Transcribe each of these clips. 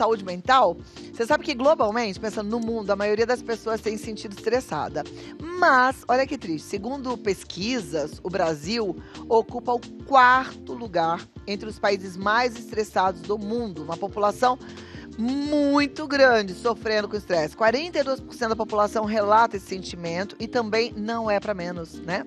saúde mental, você sabe que globalmente, pensando no mundo, a maioria das pessoas tem se sentido estressada. Mas, olha que triste, segundo pesquisas, o Brasil ocupa o 4º lugar entre os países mais estressados do mundo. Uma população muito grande sofrendo com estresse. 42% da população relata esse sentimento e também não é para menos, né?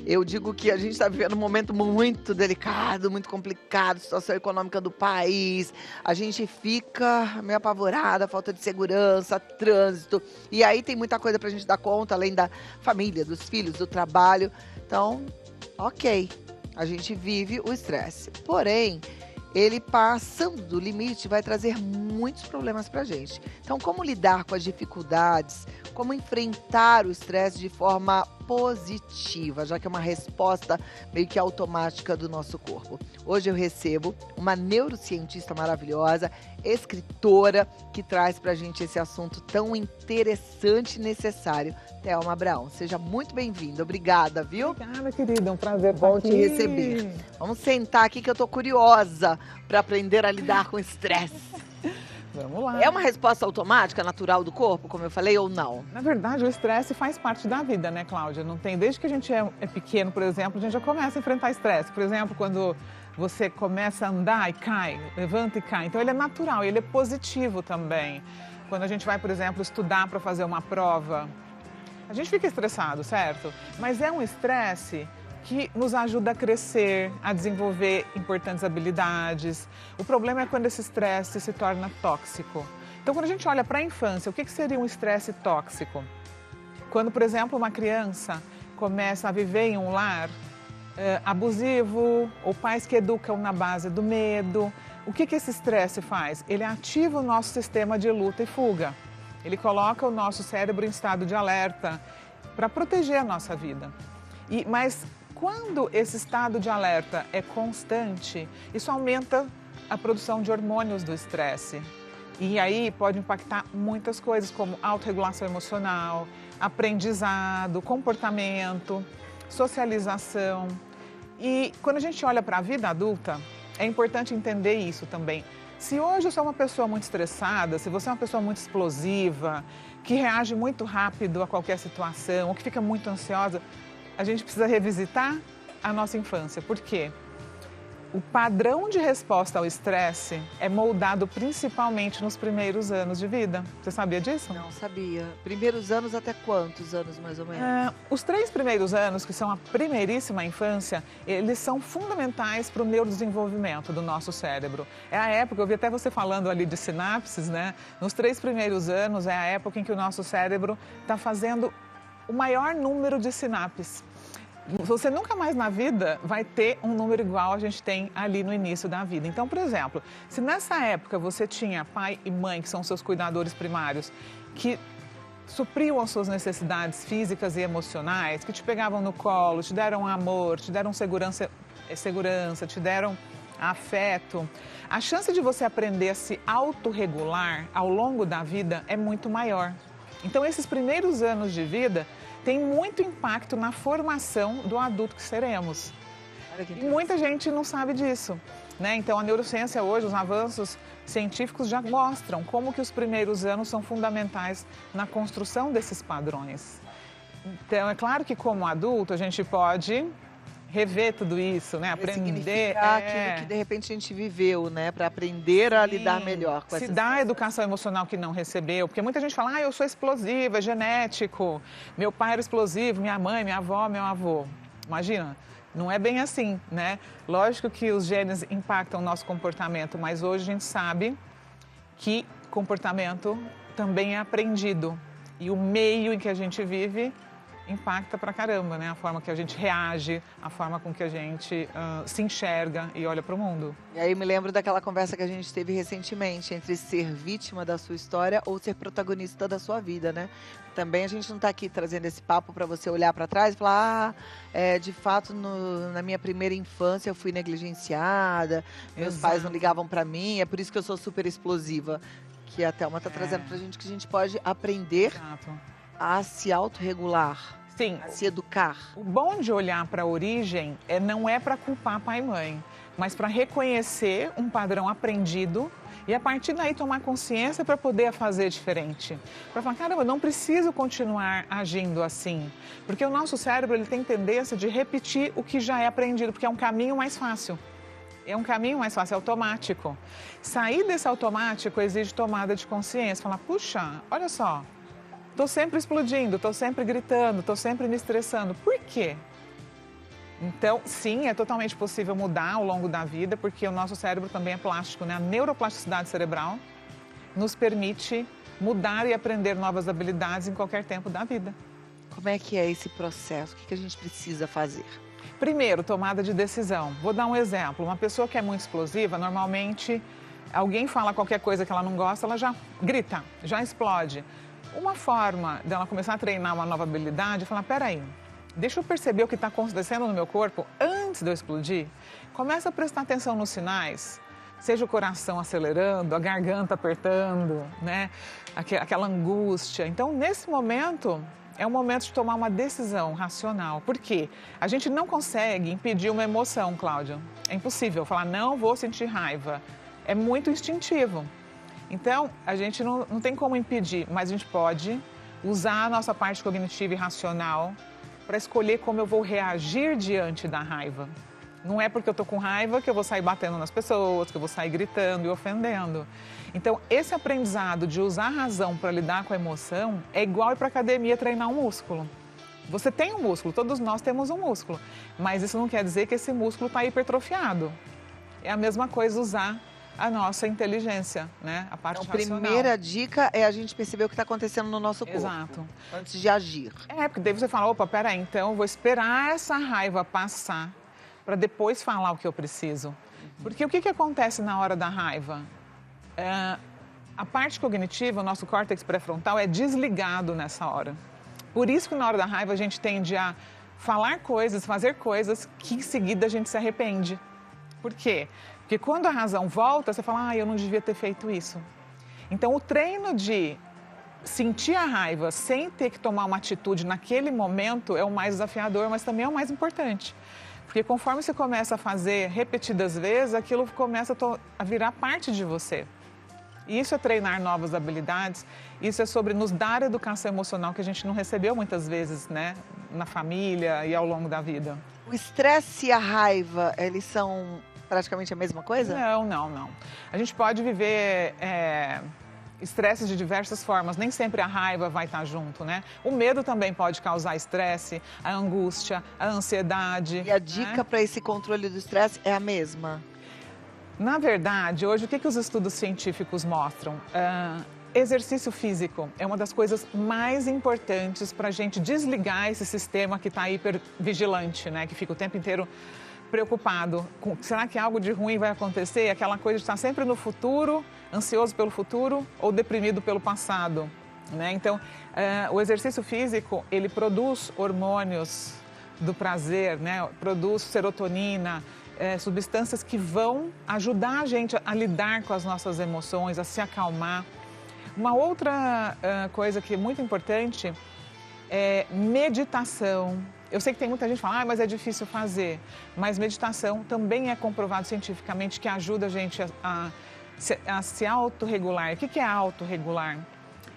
Eu digo que a gente está vivendo um momento muito delicado, muito complicado, situação econômica do país. A gente fica meio apavorada, falta de segurança, trânsito. E aí tem muita coisa para a gente dar conta, além da família, dos filhos, do trabalho. Então, ok, a gente vive o estresse. Porém, ele passando do limite vai trazer muitos problemas para a gente. Então, como lidar com as dificuldades, como enfrentar o estresse de forma positiva, já que é uma resposta meio que automática do nosso corpo. Hoje eu recebo uma neurocientista maravilhosa, escritora, que traz pra gente esse assunto tão interessante e necessário, Thelma Abraão. Seja muito bem-vinda, obrigada, viu? Obrigada, querida, um prazer bom te receber. Vamos sentar aqui que eu tô curiosa para aprender a lidar com estresse. Vamos lá. É uma resposta automática, natural do corpo, como eu falei, ou não? Na verdade, o estresse faz parte da vida, né, Cláudia? Não tem, desde que a gente é pequeno, por exemplo, a gente já começa a enfrentar estresse. Por exemplo, quando você começa a andar e cai, levanta e cai. Então, ele é natural, ele é positivo também. Quando a gente vai, por exemplo, estudar para fazer uma prova, a gente fica estressado, certo? Mas é um estresse que nos ajuda a crescer, a desenvolver importantes habilidades. O problema é quando esse estresse se torna tóxico. Então, quando a gente olha para a infância, o que seria um estresse tóxico? Quando, por exemplo, uma criança começa a viver em um lar abusivo, ou pais que educam na base do medo, o que esse estresse faz? Ele ativa o nosso sistema de luta e fuga. Ele coloca o nosso cérebro em estado de alerta para proteger a nossa vida. Mas quando esse estado de alerta é constante, isso aumenta a produção de hormônios do estresse. E aí pode impactar muitas coisas, como autorregulação emocional, aprendizado, comportamento, socialização. E quando a gente olha para a vida adulta, é importante entender isso também. Se hoje eu sou uma pessoa muito estressada, se você é uma pessoa muito explosiva, que reage muito rápido a qualquer situação, ou que fica muito ansiosa, a gente precisa revisitar a nossa infância. Por quê? O padrão de resposta ao estresse é moldado principalmente nos primeiros anos de vida. Você sabia disso? Não sabia. Primeiros anos até quantos anos, mais ou menos? Os 3 primeiros anos, que são a primeiríssima infância, eles são fundamentais para o neurodesenvolvimento do nosso cérebro. É a época, eu vi até você falando ali de sinapses, né? Nos 3 primeiros anos é a época em que o nosso cérebro está fazendo o maior número de sinapses. Você nunca mais na vida vai ter um número igual a gente tem ali no início da vida. Então, por exemplo, se nessa época você tinha pai e mãe, que são seus cuidadores primários, que supriam as suas necessidades físicas e emocionais, que te pegavam no colo, te deram amor, te deram segurança, te deram afeto, a chance de você aprender a se autorregular ao longo da vida é muito maior. Então, esses primeiros anos de vida tem muito impacto na formação do adulto que seremos. E muita gente não sabe disso, né? Então, a neurociência hoje, os avanços científicos já mostram como que os primeiros anos são fundamentais na construção desses padrões. Então, é claro que como adulto a gente pode rever tudo isso, né? Aprender aquilo que de repente a gente viveu, né? Para aprender a lidar melhor com essa situação. Se dá a educação emocional que não recebeu, porque muita gente fala, eu sou explosiva, é genético, meu pai era explosivo, minha mãe, minha avó, meu avô. Imagina, não é bem assim, né? Lógico que os genes impactam o nosso comportamento, mas hoje a gente sabe que comportamento também é aprendido. E o meio em que a gente vive impacta pra caramba, né? A forma que a gente reage, a forma com que a gente se enxerga e olha para o mundo. E aí me lembro daquela conversa que a gente teve recentemente entre ser vítima da sua história ou ser protagonista da sua vida, né? Também a gente não está aqui trazendo esse papo para você olhar para trás e falar, de fato, na minha primeira infância eu fui negligenciada, meus pais não ligavam para mim, é por isso que eu sou super explosiva. Que a Thelma está trazendo pra gente que a gente pode aprender a se autorregular. Sim. A se educar. O bom de olhar para a origem não é para culpar pai e mãe, mas para reconhecer um padrão aprendido E a partir daí tomar consciência para poder fazer diferente. Para falar, caramba, eu não preciso continuar agindo assim. Porque o nosso cérebro ele tem tendência de repetir o que já é aprendido, porque é um caminho mais fácil. É um caminho mais fácil, é automático. Sair desse automático exige tomada de consciência. Falar, puxa, olha só, estou sempre explodindo, estou sempre gritando, estou sempre me estressando. Por quê? Então, sim, é totalmente possível mudar ao longo da vida, porque o nosso cérebro também é plástico, né? A neuroplasticidade cerebral nos permite mudar e aprender novas habilidades em qualquer tempo da vida. Como é que é esse processo? O que a gente precisa fazer? Primeiro, tomada de decisão. Vou dar um exemplo. Uma pessoa que é muito explosiva, normalmente, alguém fala qualquer coisa que ela não gosta, ela já grita, já explode. Uma forma dela começar a treinar uma nova habilidade é falar, peraí, deixa eu perceber o que está acontecendo no meu corpo antes de eu explodir. Começa a prestar atenção nos sinais, seja o coração acelerando, a garganta apertando, né? Aquela angústia. Então, nesse momento, é o momento de tomar uma decisão racional. Por quê? A gente não consegue impedir uma emoção, Cláudia. É impossível falar, não vou sentir raiva. É muito instintivo. Então, a gente não tem como impedir, mas a gente pode usar a nossa parte cognitiva e racional para escolher como eu vou reagir diante da raiva. Não é porque eu estou com raiva que eu vou sair batendo nas pessoas, que eu vou sair gritando e ofendendo. Então, esse aprendizado de usar a razão para lidar com a emoção é igual ir para a academia treinar um músculo. Você tem um músculo, todos nós temos um músculo, mas isso não quer dizer que esse músculo está hipertrofiado. É a mesma coisa usar a nossa inteligência, né? A parte racional. A primeira dica é a gente perceber o que está acontecendo no nosso corpo. Exato. Antes de agir. É, porque daí você fala, opa, peraí, então eu vou esperar essa raiva passar para depois falar o que eu preciso. Porque o que acontece na hora da raiva? A parte cognitiva, o nosso córtex pré-frontal é desligado nessa hora. Por isso que na hora da raiva a gente tende a falar coisas, fazer coisas que em seguida a gente se arrepende. Por quê? Porque quando a razão volta, você fala, eu não devia ter feito isso. Então, o treino de sentir a raiva sem ter que tomar uma atitude naquele momento é o mais desafiador, mas também é o mais importante. Porque conforme você começa a fazer repetidas vezes, aquilo começa a virar parte de você. E isso é treinar novas habilidades, isso é sobre nos dar educação emocional que a gente não recebeu muitas vezes, né, na família e ao longo da vida. O estresse e a raiva, eles são praticamente a mesma coisa? Não. A gente pode viver estresses de diversas formas, nem sempre a raiva vai estar junto, né? O medo também pode causar estresse, a angústia, a ansiedade. E a dica para esse controle do estresse é a mesma? Na verdade, hoje, o que os estudos científicos mostram? Exercício físico é uma das coisas mais importantes para a gente desligar esse sistema que está hipervigilante, né? Que fica o tempo inteiro preocupado. Será que algo de ruim vai acontecer? Aquela coisa de estar sempre no futuro, ansioso pelo futuro ou deprimido pelo passado, né? Então, o exercício físico, ele produz hormônios do prazer, né? Produz serotonina, substâncias que vão ajudar a gente a lidar com as nossas emoções, a se acalmar. Uma outra coisa que é muito importante é meditação. Eu sei que tem muita gente que fala, mas é difícil fazer. Mas meditação também é comprovado cientificamente que ajuda a gente a se autorregular. O que é autorregular?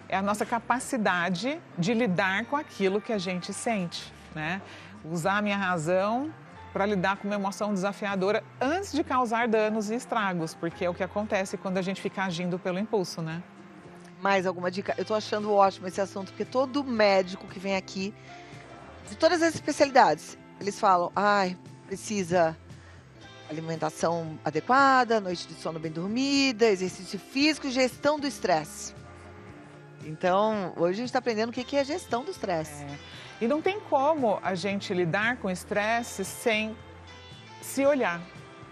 É a nossa capacidade de lidar com aquilo que a gente sente, né? Usar a minha razão para lidar com uma emoção desafiadora antes de causar danos e estragos, porque é o que acontece quando a gente fica agindo pelo impulso, né? Mais alguma dica? Eu tô achando ótimo esse assunto, porque todo médico que vem aqui, de todas as especialidades, eles falam, precisa alimentação adequada, noite de sono bem dormida, exercício físico e gestão do estresse. Então, hoje a gente está aprendendo o que é gestão do estresse. E não tem como a gente lidar com estresse sem se olhar.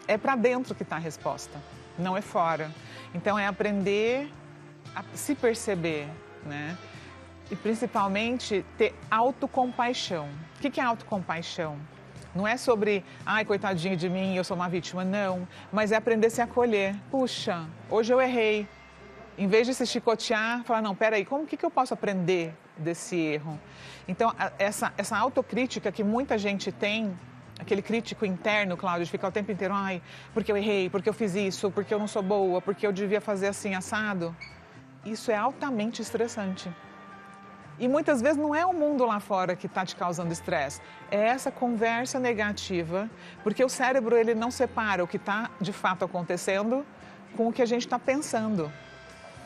É para dentro que está a resposta, não é fora. Então, é aprender a se perceber, né? E principalmente ter autocompaixão. O que é autocompaixão? Não é sobre, coitadinho de mim, eu sou uma vítima, não. Mas é aprender a se acolher. Puxa, hoje eu errei. Em vez de se chicotear, falar, não, peraí, como que eu posso aprender desse erro? Então, essa autocrítica que muita gente tem, aquele crítico interno, Cláudia, de ficar o tempo inteiro, ai, porque eu errei, porque eu fiz isso, porque eu não sou boa, porque eu devia fazer assim, assado, isso é altamente estressante. E muitas vezes não é o mundo lá fora que está te causando estresse, é essa conversa negativa, porque o cérebro ele não separa o que está de fato acontecendo com o que a gente está pensando.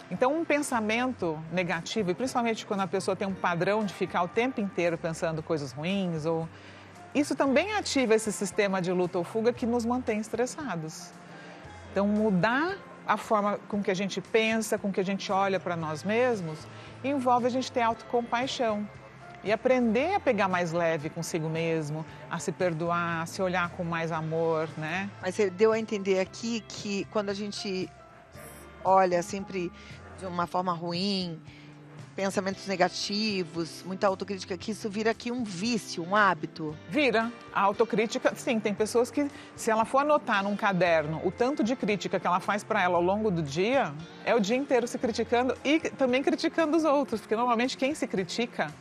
Então, um pensamento negativo, e principalmente quando a pessoa tem um padrão de ficar o tempo inteiro pensando coisas ruins, isso também ativa esse sistema de luta ou fuga que nos mantém estressados. Então, mudar a forma com que a gente pensa, com que a gente olha para nós mesmos, envolve a gente ter autocompaixão e aprender a pegar mais leve consigo mesmo, a se perdoar, a se olhar com mais amor, né? Mas você deu a entender aqui que quando a gente olha sempre de uma forma ruim, pensamentos negativos, muita autocrítica, que isso vira aqui um vício, um hábito. Vira. A autocrítica, sim, tem pessoas que, se ela for anotar num caderno o tanto de crítica que ela faz para ela ao longo do dia, é o dia inteiro se criticando e também criticando os outros, porque normalmente quem se critica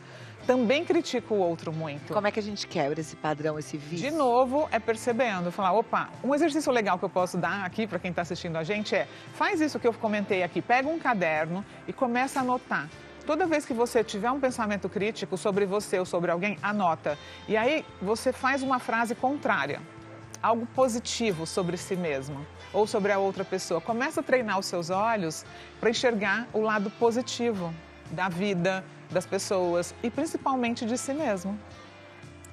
também critica o outro muito. Como é que a gente quebra esse padrão, esse vício? De novo, é percebendo, falar, opa, um exercício legal que eu posso dar aqui para quem está assistindo a gente faz isso que eu comentei aqui, pega um caderno e começa a anotar. Toda vez que você tiver um pensamento crítico sobre você ou sobre alguém, anota. E aí você faz uma frase contrária, algo positivo sobre si mesmo ou sobre a outra pessoa. Começa a treinar os seus olhos para enxergar o lado positivo da vida, das pessoas e principalmente de si mesmo.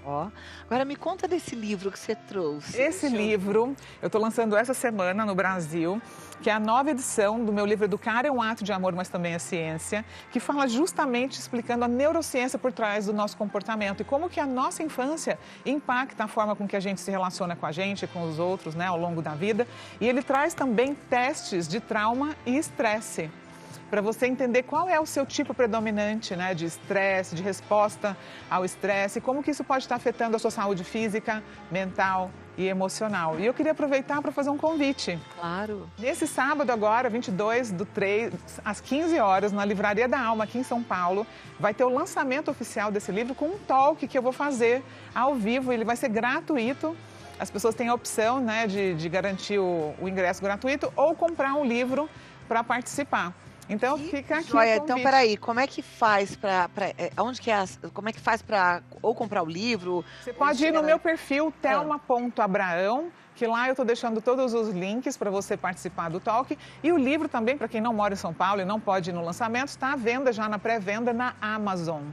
Ó, agora me conta desse livro que você trouxe. Esse livro, eu estou lançando essa semana no Brasil, que é a nova edição do meu livro Educar é um Ato de Amor, mas também é Ciência, que fala justamente explicando a neurociência por trás do nosso comportamento e como que a nossa infância impacta a forma com que a gente se relaciona com a gente e com os outros, né, ao longo da vida. E ele traz também testes de trauma e estresse, para você entender qual é o seu tipo predominante, né, de estresse, de resposta ao estresse, e como que isso pode estar afetando a sua saúde física, mental e emocional. E eu queria aproveitar para fazer um convite. Claro. Nesse sábado agora, 22/3, às 15 horas, na Livraria da Alma, aqui em São Paulo, vai ter o lançamento oficial desse livro com um talk que eu vou fazer ao vivo. Ele vai ser gratuito. As pessoas têm a opção, né, de garantir o ingresso gratuito ou comprar um livro para participar. Então fica aqui. Joia, então peraí, como é que faz como é que faz para ou comprar o livro? Você pode ir no meu perfil, Thelma.Abraão, que lá eu estou deixando todos os links para você participar do talk. E o livro também, para quem não mora em São Paulo e não pode ir no lançamento, está à venda já na pré-venda na Amazon,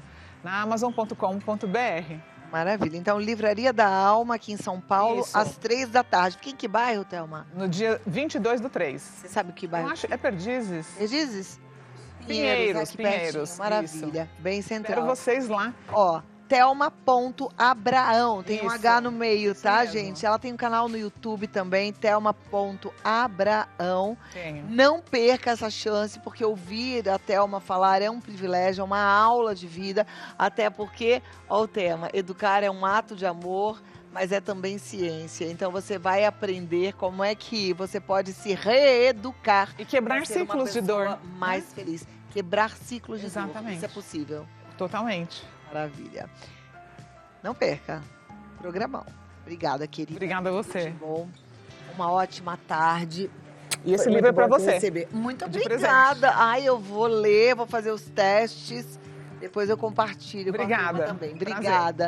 na amazon.com.br. Maravilha. Então, Livraria da Alma, aqui em São Paulo, Isso. às 3 da tarde. Fica em que bairro, Thelma? No dia 22/3. Você sabe que bairro? Eu acho, é Perdizes? Perdizes? Pinheiros, aqui pertinho. Pinheiros. Maravilha. Isso. Bem central. Quero vocês lá. Ó, Thelma.Abraão. Tem um Isso. H no meio, Isso tá, mesmo. gente? Ela tem um canal no YouTube também, Thelma.Abraão. Tenho. Não perca essa chance, porque ouvir a Thelma falar é um privilégio, é uma aula de vida, até porque, ó o tema, educar é um ato de amor, mas é também ciência. Então você vai aprender como é que você pode se reeducar E quebrar pra ser uma ciclos de dor. pessoa mais feliz. Quebrar ciclos de dor. Exatamente. Isso é possível. Totalmente. Maravilha. Não perca. Programão. Obrigada, querida. Obrigada a você. Muito bom. Uma ótima tarde. E esse Foi livro é muito para bom te você. receber. Muito De obrigada. Ai, eu vou ler, vou fazer os testes. Depois eu compartilho com a turma Obrigada. também. Prazer. Obrigada.